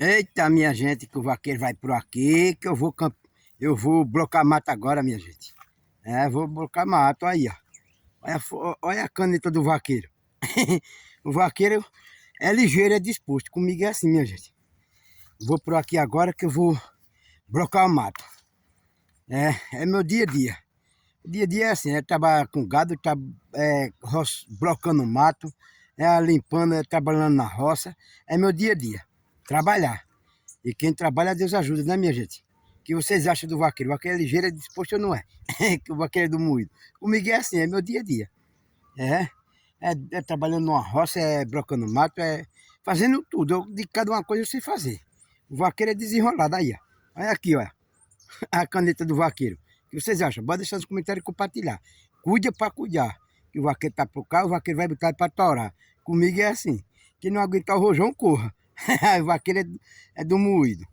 Eita, minha gente, que o vaqueiro vai por aqui, que eu vou blocar mato agora, minha gente. Vou blocar mato aí, ó. Olha a caneta do vaqueiro. O vaqueiro é ligeiro, é disposto. Comigo é assim, minha gente. Vou por aqui agora que eu vou blocar o mato. É meu dia a dia. O dia a dia é assim, é trabalhar com gado, blocando mato, limpando, trabalhando na roça. É meu dia a dia. Trabalhar. E quem trabalha, Deus ajuda, né, minha gente? O que vocês acham do vaqueiro? O vaqueiro é ligeiro, é disposto ou não é? Que o vaqueiro é do moído. Comigo é assim, é meu dia a dia. É, é trabalhando numa roça, é brocando mato, é fazendo tudo. De cada uma coisa eu sei fazer. O vaqueiro é desenrolado aí, ó. Olha aqui, ó. A caneta do vaqueiro. O que vocês acham? Bota deixar nos comentários e compartilhar. Cuida para cuidar. Que o vaqueiro tá por cá, o vaqueiro vai botar para torar. Comigo é assim. Quem não aguentar o rojão, corra. O vaqueiro é do moído.